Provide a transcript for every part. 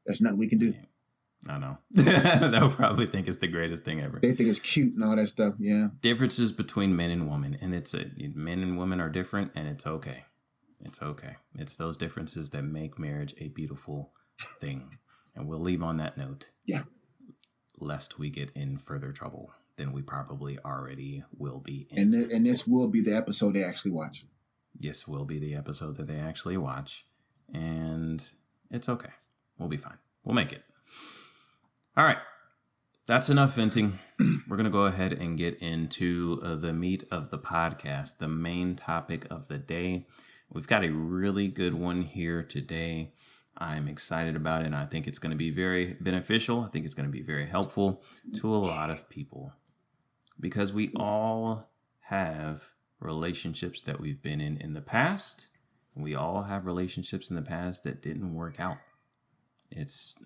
There's nothing we can do. Yeah, I know. They'll probably think it's the greatest thing ever. They think it's cute and all that stuff. Yeah. Differences between men and women, and men and women are different, and it's okay. It's okay. It's those differences that make marriage a beautiful thing. And we'll leave on that note. Yeah. Lest we get in further trouble than we probably already will be in. And this will be the episode they actually watch. This will be the episode that they actually watch. And it's okay. We'll be fine. We'll make it. All right. That's enough venting. We're going to go ahead and get into the meat of the podcast, the main topic of the day. We've got a really good one here today. I'm excited about it, and I think it's going to be very beneficial. I think it's going to be very helpful to a lot of people because we all have relationships that we've been in the past. We all have relationships in the past that didn't work out. It's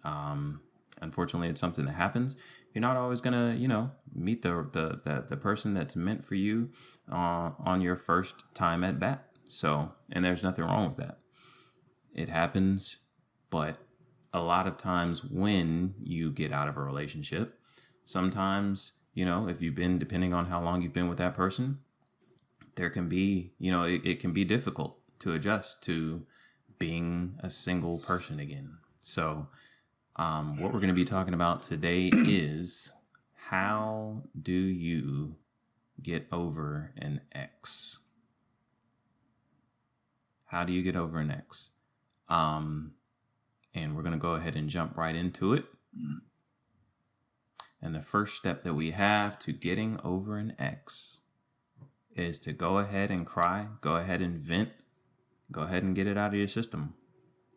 unfortunately, it's something that happens. You're not always going to, meet the person that's meant for you on your first time at bat. So, and there's nothing wrong with that. It happens. But a lot of times when you get out of a relationship, sometimes, if you've been, depending on how long you've been with that person, there can be, it can be difficult to adjust to being a single person again. So what we're going to be talking about today is how do you get over an ex? How do you get over an ex? And we're going to go ahead and jump right into it. And the first step that we have to getting over an ex is to go ahead and cry, go ahead and vent, go ahead and get it out of your system.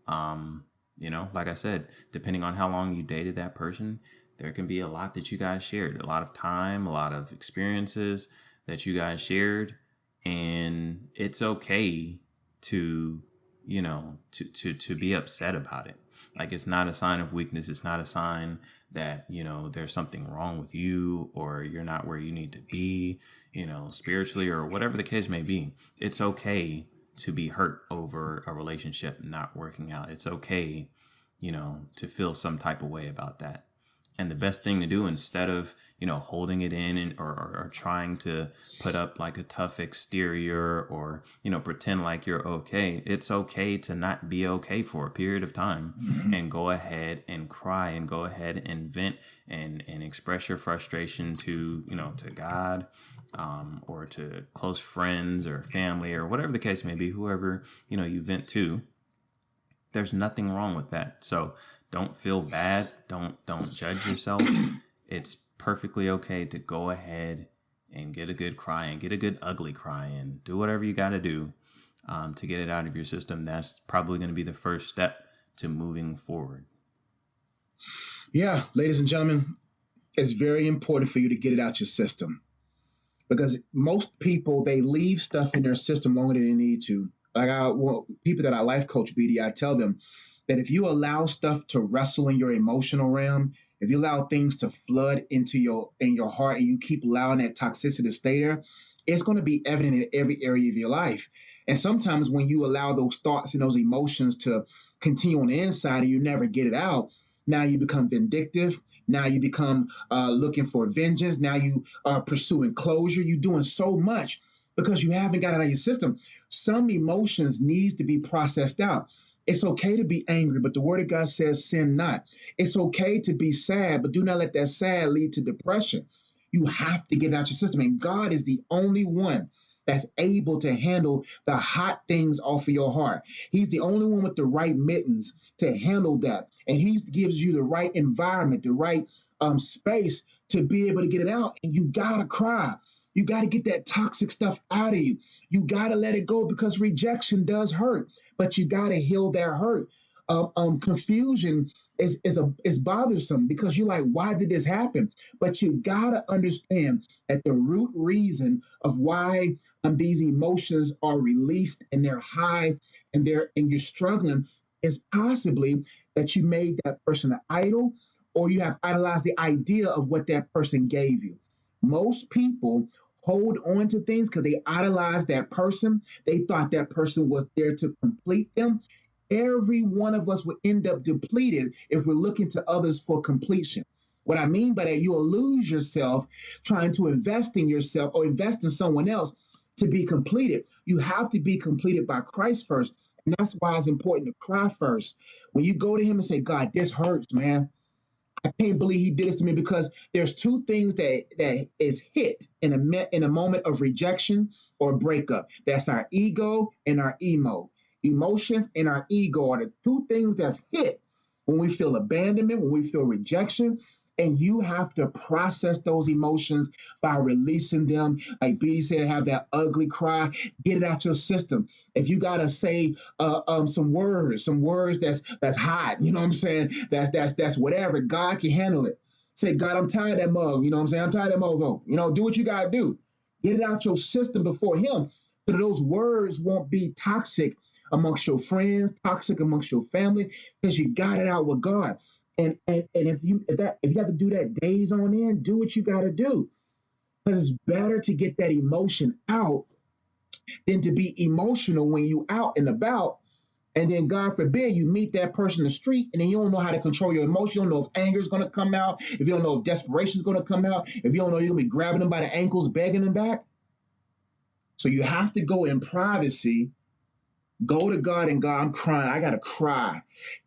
Like I said, depending on how long you dated that person, there can be a lot that you guys shared, a lot of time, a lot of experiences that you guys shared. And it's okay to be upset about it. Like, it's not a sign of weakness. It's not a sign that, there's something wrong with you or you're not where you need to be, spiritually or whatever the case may be. It's okay to be hurt over a relationship not working out. It's okay, to feel some type of way about that. And the best thing to do, instead of, holding it in or trying to put up like a tough exterior or, pretend like you're okay, it's okay to not be okay for a period of time and go ahead and cry and go ahead and vent and express your frustration to, to God or to close friends or family or whatever the case may be, whoever, you vent to. There's nothing wrong with that. So don't feel bad. Don't judge yourself. It's perfectly okay to go ahead and get a good cry and get a good ugly cry and do whatever you got to do to get it out of your system. That's probably going to be the first step to moving forward. Yeah, ladies and gentlemen, it's very important for you to get it out your system because most people, they leave stuff in their system longer than they need to. Like people that I life coach, BD, I tell them that if you allow stuff to wrestle in your emotional realm, if you allow things to flood into your heart and you keep allowing that toxicity to stay there, it's going to be evident in every area of your life. And sometimes when you allow those thoughts and those emotions to continue on the inside and you never get it out, now you become vindictive. Now you become looking for vengeance. Now you are pursuing closure. You're doing so much because you haven't got it out of your system. Some emotions needs to be processed out. It's okay to be angry, but the word of God says sin not. It's okay to be sad, but do not let that sad lead to depression. You have to get it out your system. And God is the only one that's able to handle the hot things off of your heart. He's the only one with the right mittens to handle that. And he gives you the right environment, the right space to be able to get it out. And you got to cry. You got to get that toxic stuff out of you. You got to let it go because rejection does hurt, but you got to heal that hurt. Confusion is bothersome because you're like, why did this happen? But you got to understand that the root reason of why these emotions are released and they're high and you're struggling is possibly that you made that person an idol or you have idolized the idea of what that person gave you. Most people hold on to things because they idolize that person. They thought that person was there to complete them. Every one of us will end up depleted if we're looking to others for completion. What I mean by that, you'll lose yourself trying to invest in yourself or invest in someone else to be completed. You have to be completed by Christ first. And that's why it's important to cry first. When you go to him and say, God, this hurts, man. I can't believe he did this to me, because there's two things that is hit in a moment of rejection or breakup. That's our ego and our emo. Emotions and our ego are the two things that's hit when we feel abandonment, when we feel rejection. And you have to process those emotions by releasing them. Like B said, have that ugly cry, get it out your system. If you gotta say some words that's hot, you know what I'm saying? That's whatever. God can handle it. Say, God, I'm tired of that mug. You know what I'm saying? I'm tired of that movo. You know, do what you gotta do. Get it out your system before Him, so that those words won't be toxic amongst your friends, toxic amongst your family, because you got it out with God. And if you have to do that days on end, do what you got to do, because it's better to get that emotion out than to be emotional when you out and about. And then, God forbid, you meet that person in the street, and then you don't know how to control your emotion. You don't know if anger is going to come out, if you don't know if desperation is going to come out, if you don't know you're going to be grabbing them by the ankles, begging them back. So you have to go in privacy. Go to God and, God, I'm crying. I got to cry.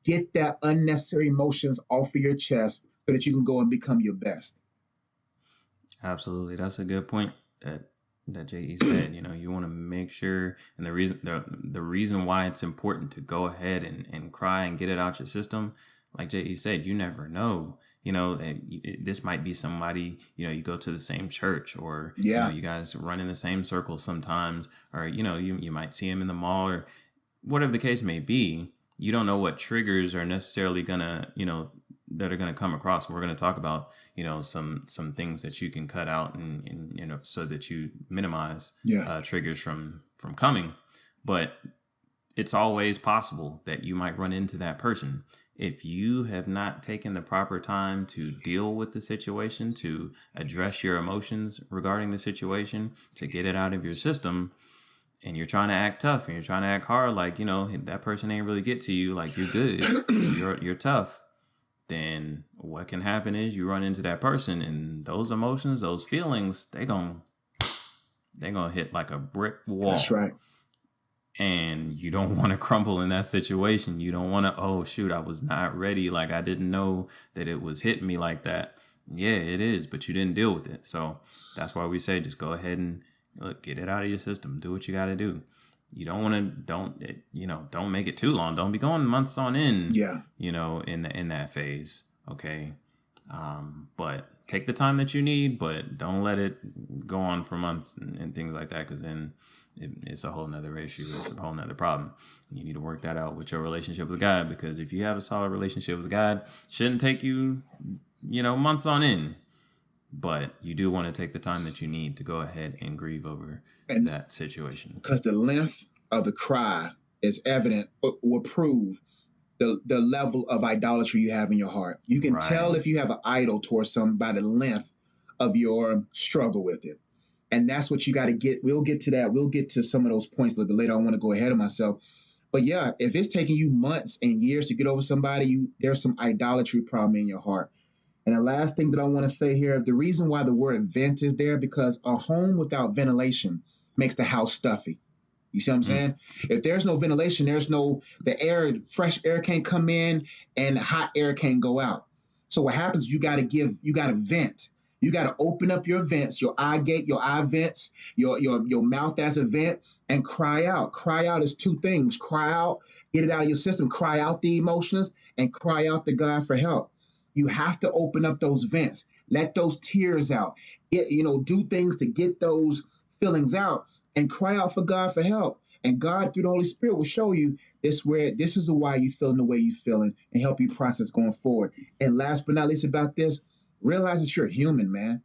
Get that unnecessary emotions off of your chest so that you can go and become your best. Absolutely. That's a good point that JE said. You know, you want to make sure, and the reason why it's important to go ahead and cry and get it out your system, like JE said, you never know. You know, this might be somebody, you know, you go to the same church, or, you know, you guys run in the same circles sometimes, or, you know, you might see him in the mall, or whatever the case may be. You don't know what triggers are necessarily gonna, you know, that are going to come across. We're going to talk about, you know, some things that you can cut out and you know, so that you minimize triggers from coming. But it's always possible that you might run into that person. If you have not taken the proper time to deal with the situation, to address your emotions regarding the situation, to get it out of your system, and you're trying to act tough and you're trying to act hard, like, you know, that person ain't really get to you, like you're good, you're tough, then what can happen is you run into that person, and those emotions, those feelings, they're gonna hit like a brick wall. That's right. And you don't want to crumble in that situation. You don't want to, oh shoot, I was not ready. Like, I didn't know that it was hitting me like that. Yeah, it is, but you didn't deal with it. So that's why we say, just go ahead and get it out of your system. Do what you got to do. You don't want to, don't make it too long. Don't be going months on end, you know, in that phase. Okay. But take the time that you need, but don't let it go on for months and things like that. 'Cause then it's a whole nother issue. It's a whole nother problem. You need to work that out with your relationship with God, because if you have a solid relationship with God, it shouldn't take you, you know, months on end. But you do want to take the time that you need to go ahead and grieve over that situation. Because the length of the cry is evident, will prove the level of idolatry you have in your heart. You can tell if you have an idol towards something by the length of your struggle with it. And that's what you got to get. We'll get to that. We'll get to some of those points a little bit later. I want to go ahead of myself. But yeah, if it's taking you months and years to get over somebody, there's some idolatry problem in your heart. And the last thing that I want to say here, the reason why the word vent is there, because a home without ventilation makes the house stuffy. You see what I'm saying? If there's no ventilation, fresh air can't come in and hot air can't go out. So what happens, you got to vent. You got to open up your vents, your eye gate, your eye vents, your mouth as a vent, and cry out. Cry out is two things. Cry out, get it out of your system. Cry out the emotions and cry out to God for help. You have to open up those vents. Let those tears out. Do things to get those feelings out and cry out for God for help. And God, through the Holy Spirit, will show you this is why you're feeling the way you're feeling, and help you process going forward. And last but not least about this, realize that you're a human, man.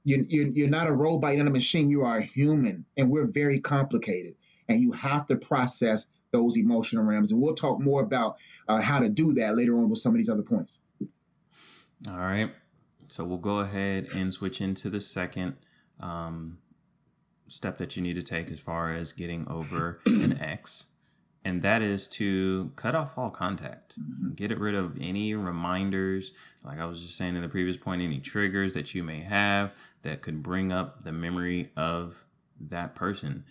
You're not a robot, you're not a machine. You are a human, and we're very complicated. And you have to process those emotional realms. And we'll talk more about how to do that later on with some of these other points. All right. So we'll go ahead and switch into the second step that you need to take as far as getting over an ex. and that is to cut off all contact. Mhm. Get rid of any reminders, like I was just saying in the previous point, any triggers that you may have that could bring up the memory of that person.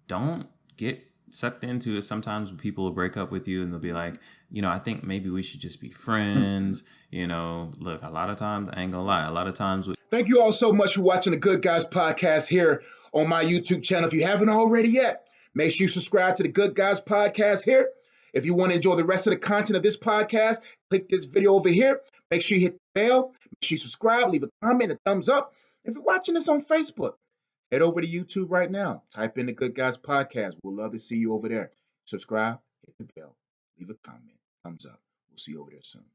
Don't get sucked into it. Sometimes people will break up with you and they'll be like, I think maybe we should just be friends. Look, a lot of times, I ain't gonna lie, a lot of times Thank you all so much for watching the Good Guys Podcast here on my YouTube channel. If you haven't already yet, make sure you subscribe to the Good Guys Podcast here. If you want to enjoy the rest of the content of this podcast, click this video over here. Make sure you hit the bell. Make sure you subscribe, leave a comment, a thumbs up. If you're watching this on Facebook, head over to YouTube right now. Type in the Good Guys Podcast. We'll love to see you over there. Subscribe, hit the bell, leave a comment, thumbs up. We'll see you over there soon.